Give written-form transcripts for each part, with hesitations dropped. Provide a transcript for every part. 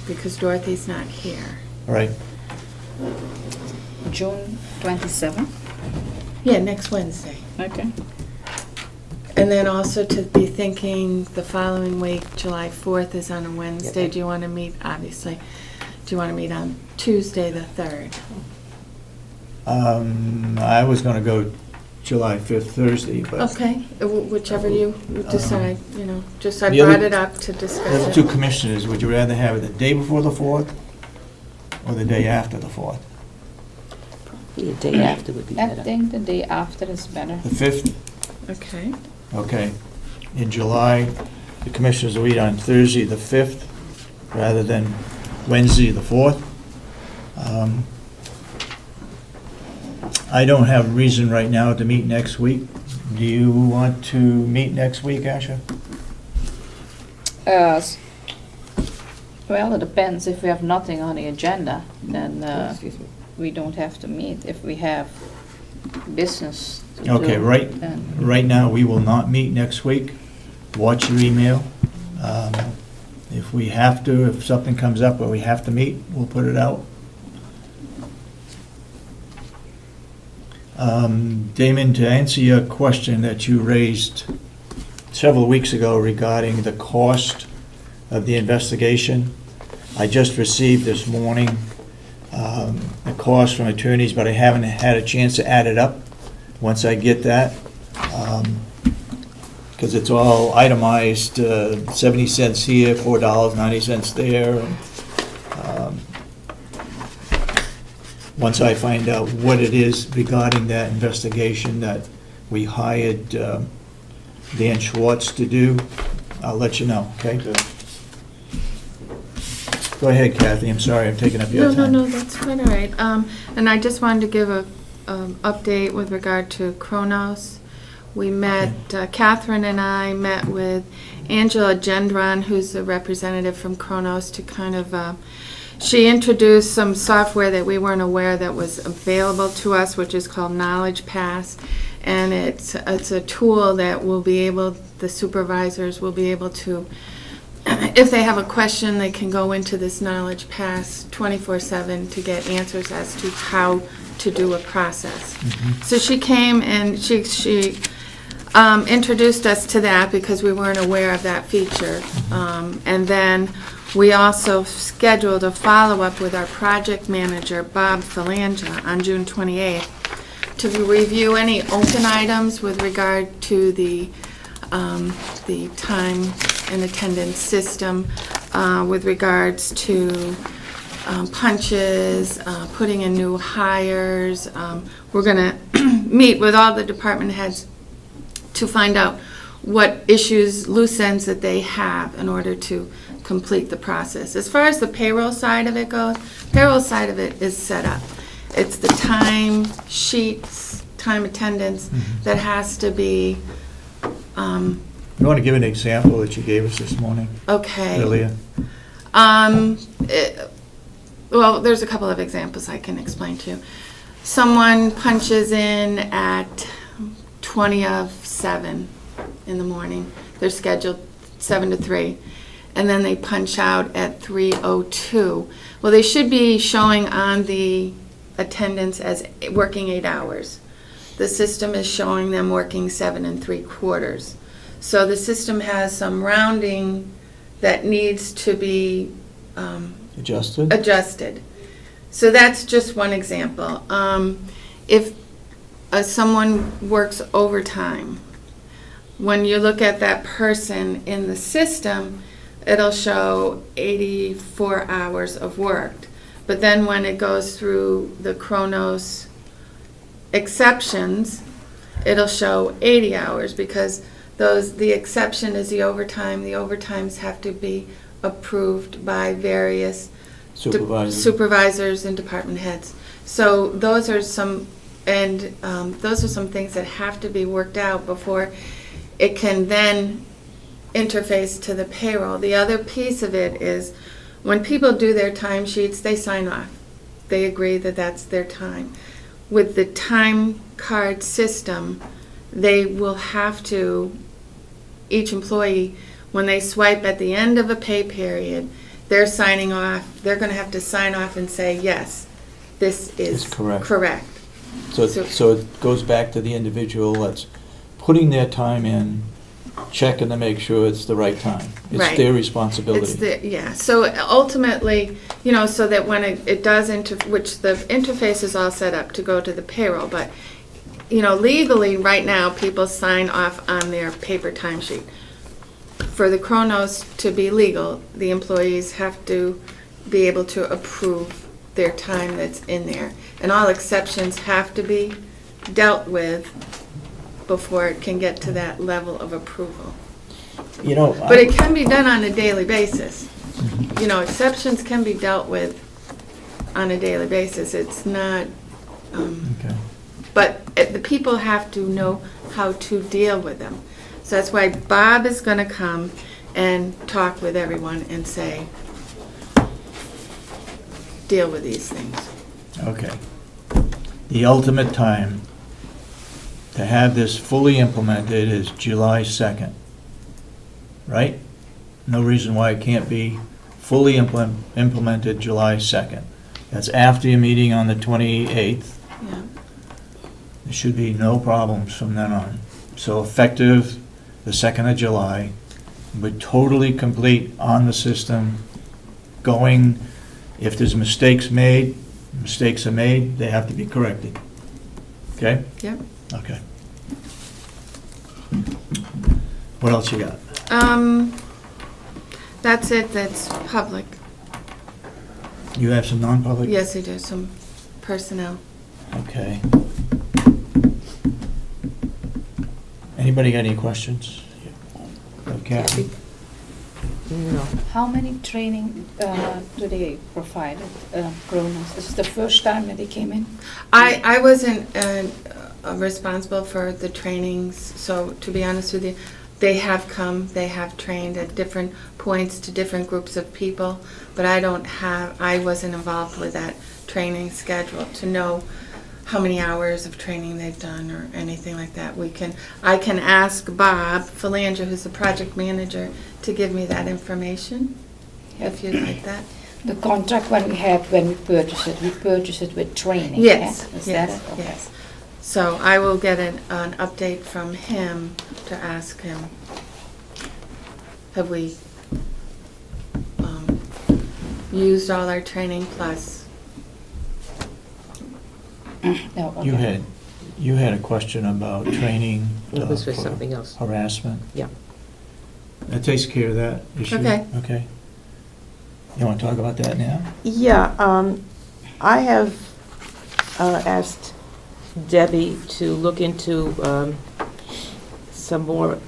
because Dorothy's not here. Right. June 27th. Yeah, next Wednesday. Okay. And then also to be thinking the following week, July 4th is on a Wednesday. Yep. Do you want to meet, obviously, do you want to meet on Tuesday the 3rd? I was going to go July 5th, Thursday, but Okay, whichever you decide, you know, just I the other- brought it up to the discuss other it. two commissioners, would you rather have it the day before the 4th or the day after the 4th? The day after would be I better. think the day after is better. The 5th? Okay, Okay. In July, the commissioners will meet on Thursday, the 5th, rather than Wednesday, the 4th. I don't have a reason right now to meet next week. Do you want to meet next week, Asha? Well, it depends. If we have nothing on the agenda, then Excuse me. we don't have to meet. If we have business to Okay, do, right. then Right now, we will not meet next week. Watch your email. If we have to, if something comes up where we have to meet, we'll put it out. Damon, to answer your question that you raised several weeks ago regarding the cost of the investigation, I just received this morning the cost from attorneys, but I haven't had a chance to add it up. Once I get that, because it's all itemized, 70 cents here, $4.90 there. Once I find out what it is regarding that investigation that we hired Dan Schwartz to do, I'll let you know, okay? Go ahead, Kathy, I'm sorry, I'm taking up your time. no, that's quite all right. And I just wanted to give a update with regard to Kronos. We met, Catherine and I met with Angela Gendron, who's a representative from Kronos, to kind of, she introduced some software that we weren't aware that was available to us, which is called Knowledge Pass. And it's a tool that will be able, the supervisors will be able to, if they have a question, they can go into this Knowledge Pass 24/7 to get answers as to how to do a process. So she came and she introduced us to that because we weren't aware of that feature. And then we also scheduled a follow-up with our project manager, Bob Phalanga, on June 28th to review any open items with regard to the time and attendance system, with regards to punches, putting in new hires. We're going to meet with all the department heads to find out what issues, loose ends that they have in order to complete the process. As far as the payroll side of it goes, payroll side of it is set up. It's the time sheets, time attendance that has to be, You want to give an example that you gave us this morning, okay. earlier? Well, there's a couple of examples I can explain to you. Someone punches in at 7:20 in the morning. They're scheduled 7 to 3. And then they punch out at 3:02. Well, they should be showing on the attendance as working 8 hours. The system is showing them working 7 3/4. So the system has some rounding that needs to be adjusted. So that's just one example. If someone works overtime, when you look at that person in the system, it'll show 84 hours of work. But then when it goes through the Kronos exceptions, it'll show 80 hours because the exception is the overtime. The overtimes have to be approved by various supervisors and department heads. So those are some, and those are some things that have to be worked out before it can then interface to the payroll. The other piece of it is when people do their timesheets, they sign off. They agree that that's their time. With the time card system, they will have to, each employee, when they swipe at the end of a pay period, they're signing off, they're gonna have to sign off and say, yes, this is It's correct. correct. So it goes back to the individual that's putting their time in, checking to make sure it's the right time. It's Right. their responsibility. Yeah, so ultimately, so that when it does, which the interface is all set up to go to the payroll, but, legally, right now, people sign off on their paper timesheet. For the Kronos to be legal, the employees have to be able to approve their time that's in there. And all exceptions have to be dealt with before it can get to that level of approval. But it can be done on a daily basis. Exceptions can be dealt with on a daily basis. It's not, Okay. but the people have to know how to deal with them. So that's why Bob is going to come and talk with everyone and say, deal with these things. Okay. The ultimate time to have this fully implemented is July 2nd, right? No reason why it can't be fully implemented July 2nd. That's after your meeting on the 28th. Yeah. There should be no problems from then on. So effective the 2nd of July, we're totally complete on the system, going, if there's mistakes are made, they have to be corrected. Okay? Yep. Okay. What else you got? That's it. That's public. You have some non-public? Yes, I do. Some personnel. Okay. Anybody got any questions? Kathy? No. How many training do they provide at Kronos? This is the first time that they came in? I wasn't responsible for the trainings, so to be honest with you, they have come, they have trained at different points to different groups of people, but I wasn't involved with that training schedule to know how many hours of training they've done or anything like that. I can ask Bob Philander, who's the project manager, to give me that information, if you'd like that. The contract when we purchase it with training. Yes, Yeah? Is yes, that it? Okay. yes. So I will get an update from him to ask him, have we used all our training plus? No, okay. You had a question about training. It was for something else. Harassment. Yeah. That takes care of that issue? Okay. Okay. You want to talk about that now? Yeah, I have asked Debbie to look into some more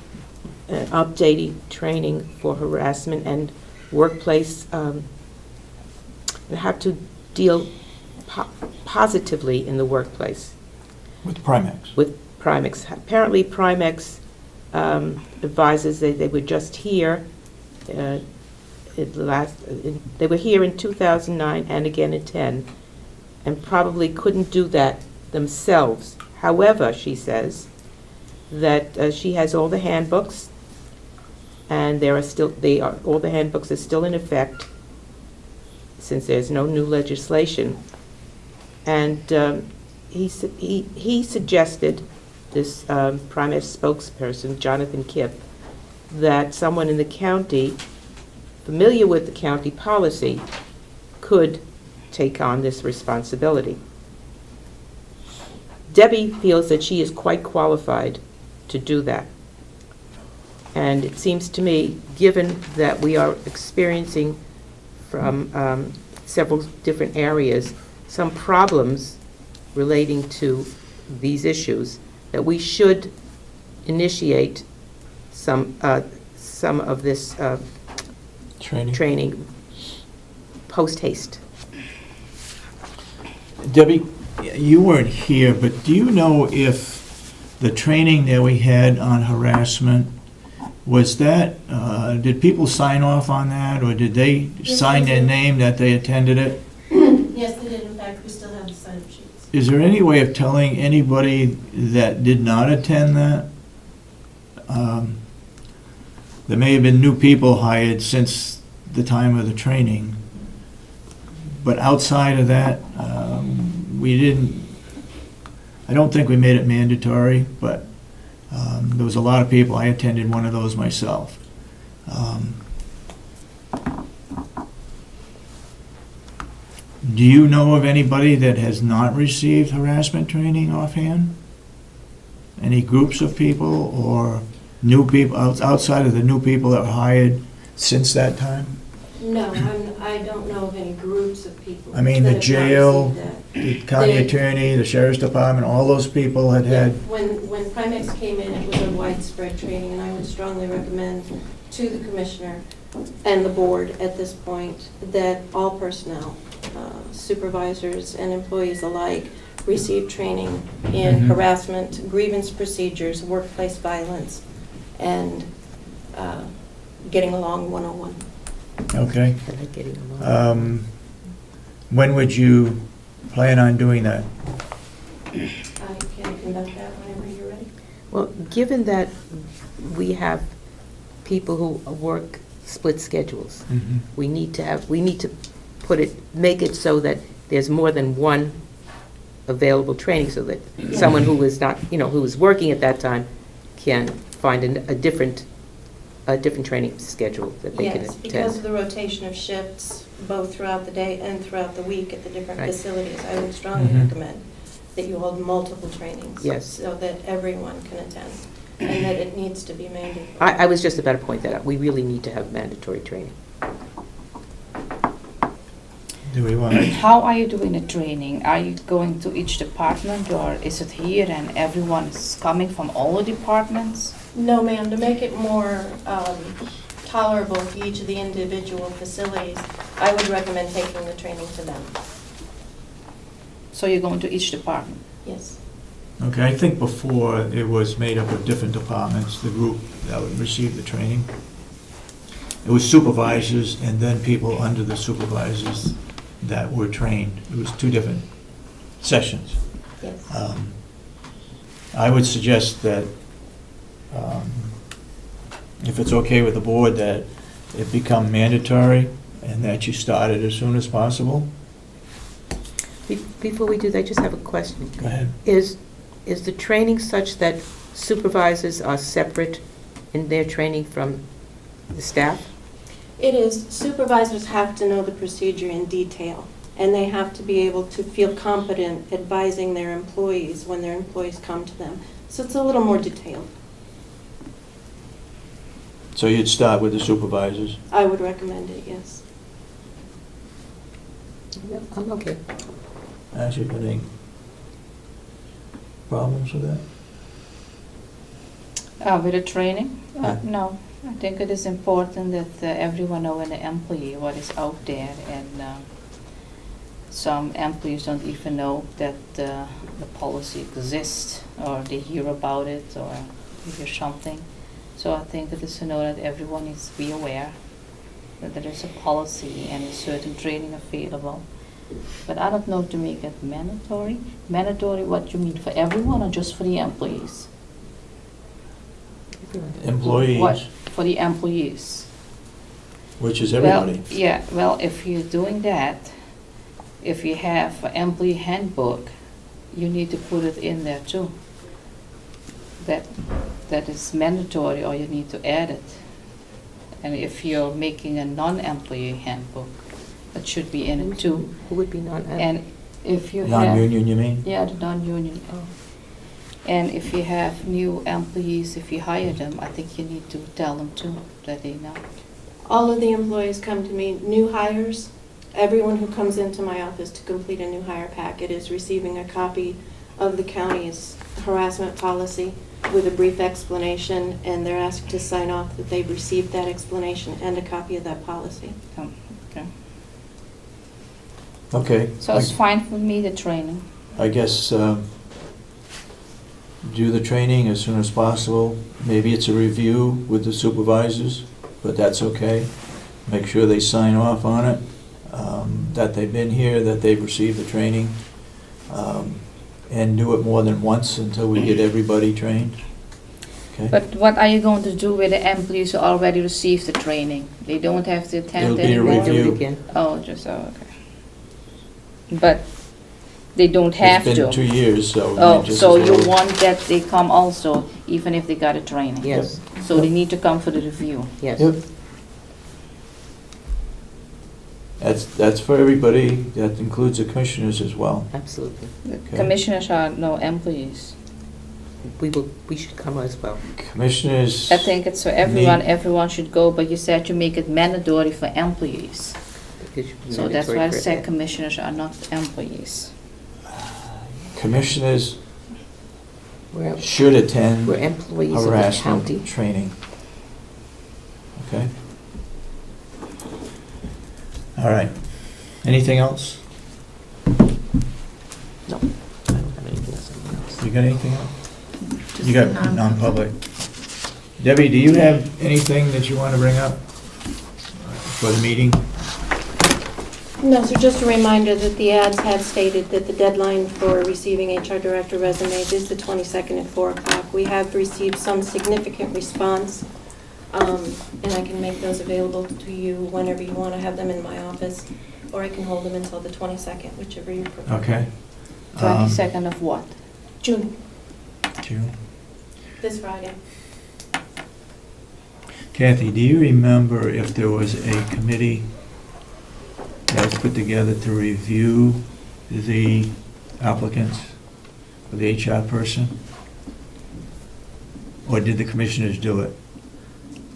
updating training for harassment and workplace, how to deal positively in the workplace. With Primex? With Primex. Apparently Primex advises they were just here. They were here in 2009 and again in 10, and probably couldn't do that themselves. However, she says that she has all the handbooks, and all the handbooks are still in effect since there's no new legislation. And he suggested, this Primex spokesperson, Jonathan Kipp, that someone in the county familiar with the county policy could take on this responsibility. Debbie feels that she is quite qualified to do that. And it seems to me, given that we are experiencing from several different areas some problems relating to these issues, that we should initiate some of this training post haste. Debbie, you weren't here, but do you know if the training that we had on harassment, was that, did people sign off on that, or did they sign their name that they attended it? Yes, they did. In fact, we still have the sign-up sheets. Is there any way of telling anybody that did not attend that? There may have been new people hired since the time of the training. But outside of that, we didn't, I don't think we made it mandatory, but there was a lot of people. I attended one of those myself. Do you know of anybody that has not received harassment training offhand? Any groups of people or new people, outside of the new people that were hired since that time? No, I don't know of any groups of people. I mean, that the have not jail, received that. the county attorney, the sheriff's department, all those people had had, When Primex came in, it was a widespread training, and I would strongly recommend to the commissioner and the board at this point that all personnel, supervisors and employees alike, receive training in Mhm. harassment, grievance procedures, workplace violence, and getting along 101. okay. I like getting along. When would you plan on doing that? I can conduct that whenever you're ready. Well, given that we have people who work split schedules, we need to make it so that there's more than one available training, so that someone who is not, who is working at that time can find a different training schedule that they can Yes, attend. because of the rotation of shifts, both throughout the day and throughout the week at the different Right. facilities, I would strongly Mhm. recommend that you hold multiple trainings. Yes. So that everyone can attend, and that it needs to be mandatory. I was just about to point that out. We really need to have mandatory training. Do we want to? How are you doing the training? Are you going to each department, or is it here and everyone's coming from all the departments? No, ma'am, to make it more tolerable for each of the individual facilities, I would recommend taking the training to them. So you're going to each department? Yes. Okay, I think before it was made up of different departments, the group that would receive the training. It was supervisors and then people under the supervisors that were trained. It was two different sessions. Yes. I would suggest that, if it's okay with the board, that it become mandatory and that you start it as soon as possible. Before we do that, I just have a question. Go ahead. Is the training such that supervisors are separate in their training from the staff? It is, supervisors have to know the procedure in detail, and they have to be able to feel competent advising their employees when their employees come to them. So it's a little more detailed. So you'd start with the supervisors. I would recommend it, yes. I'm okay. Actually, got any problems with that? With the training? Yeah. No. I think it is important that everyone know in the employee what is out there, and some employees don't even know that the policy exists, or they hear about it, or they hear something. So I think that it's to know that everyone needs to be aware that there is a policy and a certain training available. But I don't know to make it mandatory. Mandatory, what you mean, for everyone or just for the employees? Employees, What, for the employees? which is everybody. Well, yeah, well, if you're doing that, if you have an employee handbook, you need to put it in there too. That is mandatory, or you need to add it. And if you're making a non-employee handbook, that should be in it too. Who would be non? And if you have... Non-union, you mean? Yeah, the non-union. And if you have new employees, if you hire them, I think you need to tell them too, that they know. All of the employees come to me, new hires. Everyone who comes into my office to complete a new hire packet is receiving a copy of the county's harassment policy with a brief explanation, and they're asked to sign off that they've received that explanation and a copy of that policy. Okay. Okay. So it's fine for me, the training. I guess do the training as soon as possible. Maybe it's a review with the supervisors, but that's okay. Make sure they sign off on it, that they've been here, that they've received the training, and do it more than once until we get everybody trained. Okay. But what are you going to do with the employees who already received the training? They don't have to attend It'll be a anymore? Do it review. again. Okay. But they don't have It's to? been 2 years, so. Oh, just so as you well. want that they come also, even if they got a training? Yes, So they need to come for the review? yes. Yep. That's for everybody, that includes the commissioners as well. Absolutely. Okay. Commissioners are no employees. We should come as well. Commissioners. I think it's for everyone should go, but you said you make it mandatory for employees. It should be So that's mandatory why I for- said commissioners are not employees. Commissioners We're should attend we're employees of the harassment county. training. Okay? All right. Anything else? No, I don't have anything else. You got anything else? Just You got the non-public. Debbie, do you have anything that you want to bring up for the meeting? No, so just a reminder that the ads had stated that the deadline for receiving HR Director resumes is the 22nd at 4 o'clock. We have received some significant response, and I can make those available to you whenever you want to have them in my office, or I can hold them until the 22nd, whichever you prefer. Okay. 22nd of what? June, June. this Friday. Kathy, do you remember if there was a committee that was put together to review the applicants for the HR person? Or did the commissioners do it?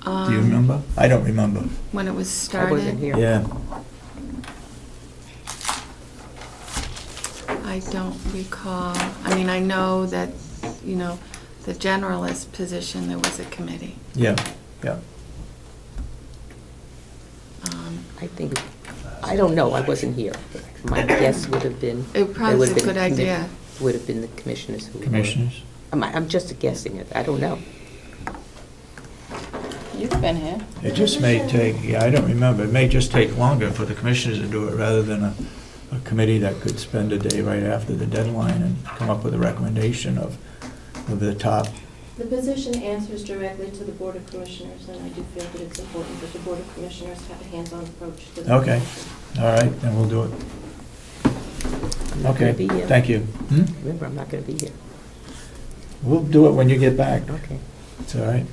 Do you remember? I don't remember. When it was I started? wasn't here. Yeah. I don't recall. I mean, I know that, you know, the generalist position, there was a committee. Yeah, yeah. I think, I don't know, I wasn't here. My guess would have been. It probably would was have a been good the commi- idea. Would have been the commissioners who. Commissioners? I'm just guessing it, I don't know. You've been here. It just may take, yeah, I don't remember. It may just take longer for the commissioners to do it rather than a committee that could spend a day right after the deadline and come up with a recommendation of the top. The position answers directly to the Board of Commissioners, and I do feel that it's important that the Board of Commissioners have a hands-on approach to the Okay. position. All right, then we'll do it. I'm not gonna Okay, be here. thank you. Hmm? Remember, I'm not gonna be here. We'll do it when you get back. Okay. It's all right.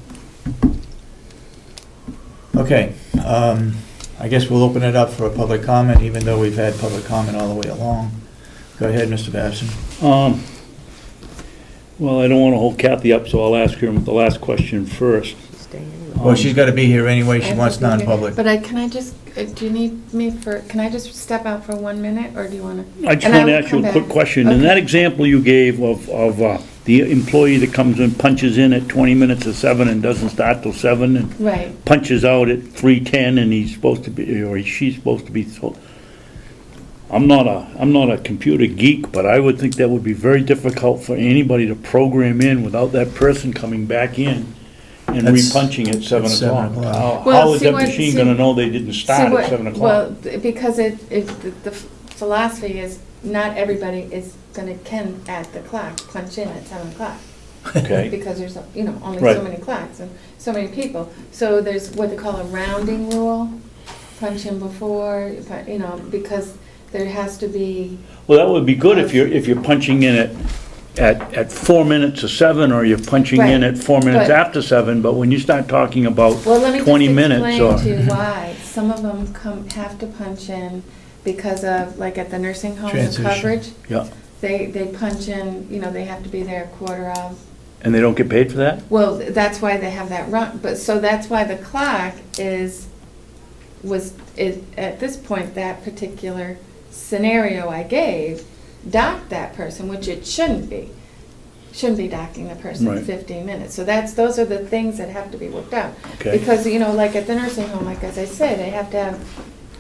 Okay, I guess we'll open it up for a public comment, even though we've had public comment all the way along. Go ahead, Mr. Babson. Well, I don't want to hold Kathy up, so I'll ask her the last question first. She's staying anyway. Well, she's got to be here anyway. I She have wants to be here. non-public. But can I just, do you need me for, can I just step out for 1 minute, or do you want to? I just want to ask you a quick question. In Okay. that example you gave of the employee that comes in, punches in at 20 minutes to 7 and doesn't start till 7, and Right, punches out at 3:10, and he's supposed to be, or she's supposed to be, so I'm not a computer geek, but I would think that would be very difficult for anybody to program in without that person coming back in and That's- re-punching at 7 that's 7 o'clock. o'clock. Well, How is see that what- machine see- gonna know they didn't See start what- at 7 o'clock? Well, because the philosophy is not everybody is can at the clock, punch in at 7 o'clock. Okay, Because there's, only Right. so many clocks and so many people. So there's what they call a rounding rule, punch in before, because there has to be, well, that would be good if you're punching in at 4 minutes to 7, or you're punching in Right, at 4 minutes but- after 7, but when you start talking about well, let me 20 just minutes explain or... to you why. Some of them have to punch in because of, like at the nursing home, the Transition. coverage. Yeah, They punch in, they have to be there a quarter of. and they don't get paid for that? Well, that's why they have that run, but, so that's why the clock is at this point, that particular scenario I gave, docked that person, which it shouldn't be. Shouldn't be docking the person Right. 15 minutes. So those are the things that have to be worked out. Okay. Because, like at the nursing home, like as I said, they have to have,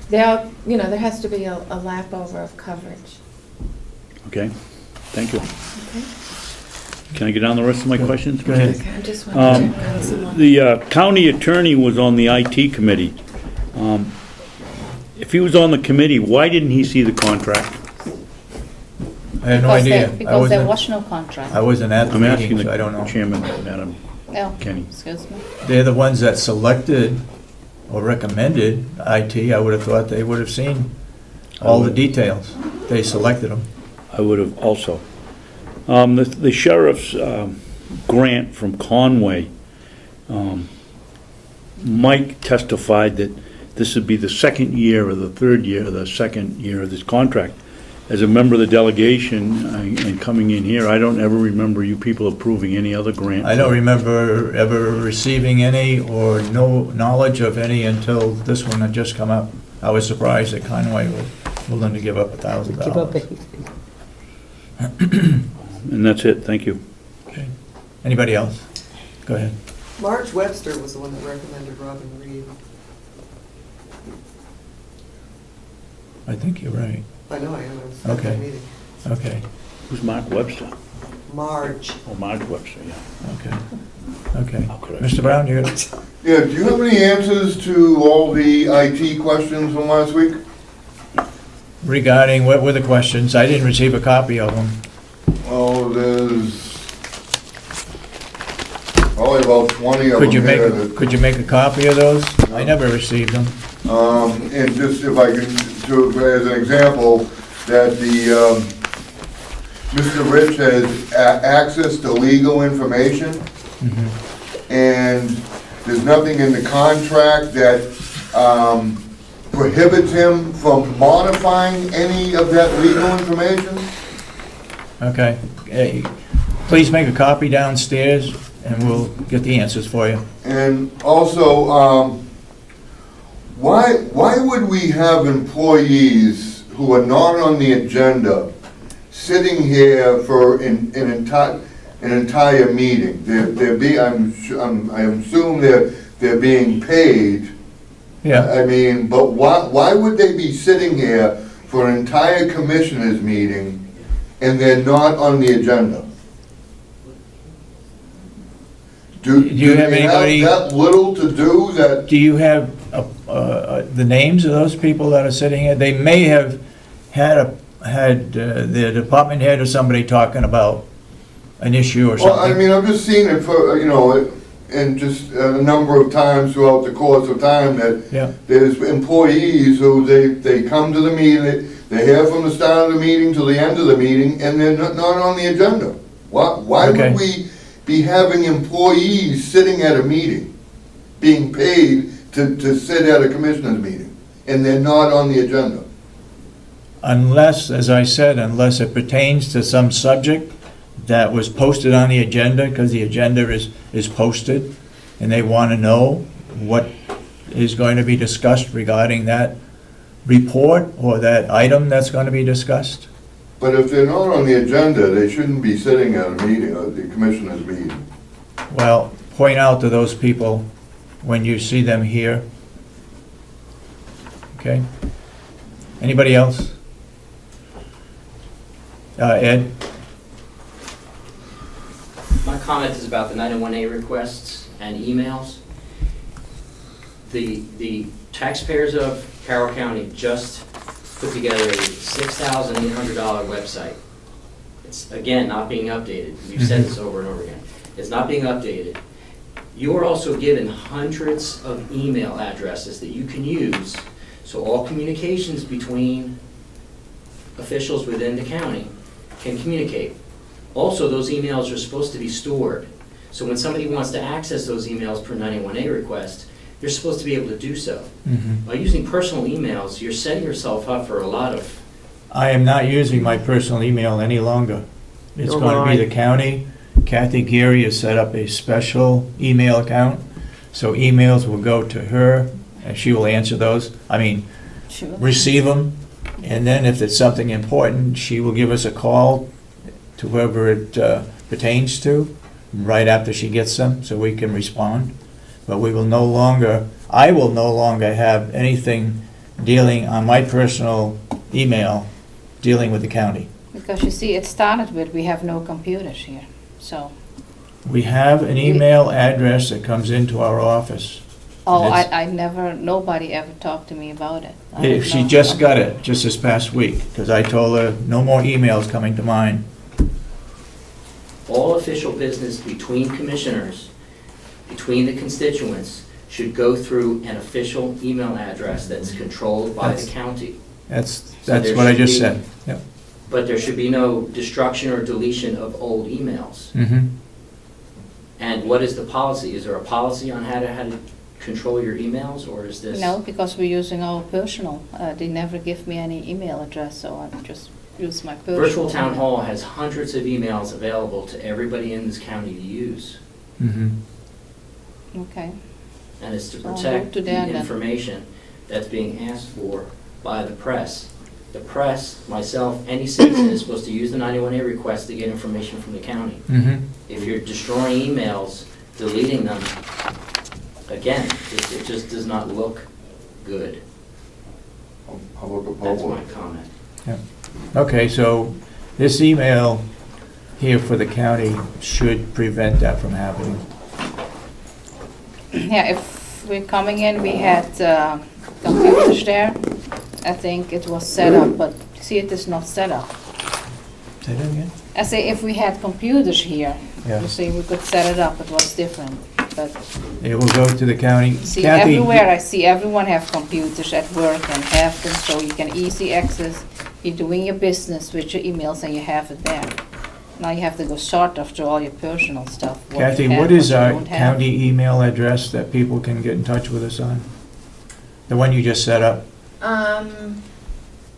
there has to be a lap over of coverage. Okay, thank you. Okay? Can I get on the rest of my questions? Go ahead. Okay, I just want to Um, check on someone. The county attorney was on the IT committee. If he was on the committee, why didn't he see the contract? I have no idea. Because there was no contract. I wasn't at the I'm asking meeting, so I don't the know. chairman, Madam. Oh, Kenny. excuse me. They're the ones that selected or recommended IT. I would have thought they would have seen all the details. They selected them. I would have also. The sheriff's grant from Conway, Mike testified that this would be the second year or the third year or the second year of this contract. As a member of the delegation and coming in here, I don't ever remember you people approving any other grant. I don't remember ever receiving any or no knowledge of any until this one had just come up. I was surprised that Conway was willing to give up Give up $1,000. anything. And that's it, thank you. Okay. Anybody else? Go ahead. Marge Webster was the one that recommended Robin Reed. I think you're right. I know I am, I was at Okay. that meeting. Okay, Who's Mark Webster? Marge. Oh, Mark Webster, yeah. okay, okay. How could I Mr. Brown, you got Yeah, do you have any answers to all the IT questions from last week? regarding, what were the questions? I didn't receive a copy of them. Oh, there's probably about 20 of Could you them make, here. could you make a copy of those? I never received them. And just if I can, as an example, that the, Mr. Rich has access to legal information, and there's nothing in the contract that prohibits him from modifying any of that legal information. Okay. Hey, please make a copy downstairs, and we'll get the answers for you. And also, why would we have employees who are not on the agenda sitting here for an entire meeting? I assume they're being paid. Yeah, I mean, but why would they be sitting here for an entire commissioners meeting and they're not on the agenda? Do you have they anybody- that little to do that? do you have the names of those people that are sitting here? They may have had their department head or somebody talking about an issue or Well, I something. mean, I've just seen it for, and just a number of times throughout the course of time that Yeah, there's employees who they come to the meeting, they're here from the start of the meeting to the end of the meeting, and they're not on the agenda. Why Okay. would we be having employees sitting at a meeting, being paid to sit at a commissioner's meeting, and they're not on the agenda? unless, as I said, unless it pertains to some subject that was posted on the agenda, because the agenda is posted, and they want to know what is going to be discussed regarding that report or that item that's going to be discussed. But if they're not on the agenda, they shouldn't be sitting at a meeting, the commissioner's meeting. Well, point out to those people when you see them here. Okay? Anybody else? Ed? My comment is about the 901A requests and emails. The taxpayers of Carroll County just put together a $6,800 website. It's, again, not being updated. We've said this over and over again. It's not being updated. You are also given hundreds of email addresses that you can use, so all communications between officials within the county can communicate. Also, those emails are supposed to be stored. So when somebody wants to access those emails per 91A request, you're supposed to be able to do so. By using personal emails, you're setting yourself up for a lot of... I am not using my personal email any longer. It's Nor going to will be I. the county. Kathy Geary has set up a special email account, so emails will go to her, and she will answer those. I mean, Sure. receive them, and then if it's something important, she will give us a call to whoever it pertains to, right after she gets them, so we can respond. But we will no longer, I will no longer have anything dealing on my personal email, dealing with the county. Because you see, it started with, we have no computers here, so. We have an email address that comes into our office. Oh, It's- I never, nobody ever talked to me about it. I don't She know. just got it, just this past week, because I told her, no more emails coming to mine. All official business between commissioners between the constituents should go through an official email address that's controlled by the county. That's there what I should just be- said. Yep. But there should be no destruction or deletion of old emails. Mm-hmm. And what is the policy? Is there a policy on how to control your emails, or is this? No, because we're using our personal. They never give me any email address, so I just use my personal. Virtual Town email. Hall has hundreds of emails available to everybody in this county to use. Mm-hmm. Okay. And it's to So I'll protect go to the that then. information that's being asked for by the press. The press, myself, any citizen is supposed to use the 91A request to get information from the county. Mm-hmm. If you're destroying emails, deleting them, again, it just does not look good. How about the That's my public? comment. Okay, so this email here for the county should prevent that from happening. Yeah, if we're coming in, we had computers there. I think it was set up, but see, it is not set up. Say that again? I say if we had computers here, Yeah. you see, we could set it up, it was different. But It will go to the county. see, Kathy, everywhere I see everyone have computers at work and have them, so you can easy access. You're doing your business with your emails and you have it there. Now you have to go sort after all your personal stuff. Kathy, you have, what is you our don't have. county email address that people can get in touch with us on? The one you just set up?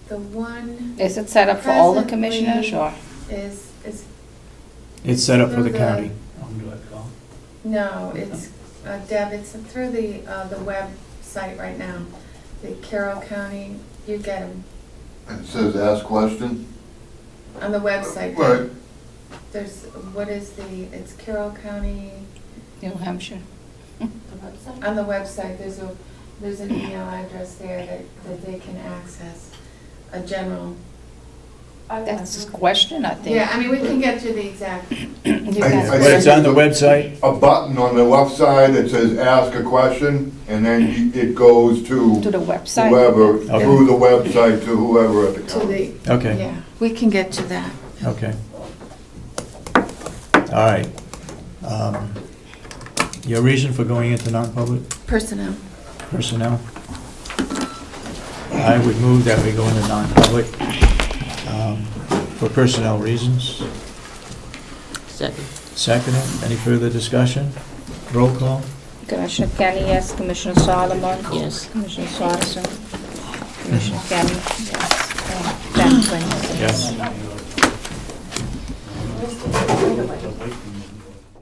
The one Is it set up for all the Presently- commissioners or? is, It's set up for the Through the- county. no, it's, Deb, it's through the website right now. The Carroll County, you get them It says ask question. on the website. Right. There's, what is it's Carroll County, New Hampshire. on the website, there's an email address there that they can access, a general. That's a question, I think. Yeah, I mean, we can get you the exact, You I- can- I- But it's on the website? A button on the left side that says ask a question, and then it goes To to the website. whoever, Okay. through the website to whoever at the to county. the, Okay, yeah, we can get to that. okay. All right. Your reason for going into non-public? Personnel. Personnel? I would move that we go into non-public for personnel reasons. Second. Second, any further discussion? Roll call? Commissioner Kenny, yes. Commissioner Solomon? Yes. Commissioner Swanson? Commissioner Kenny? Yes. And 10:26. Yes.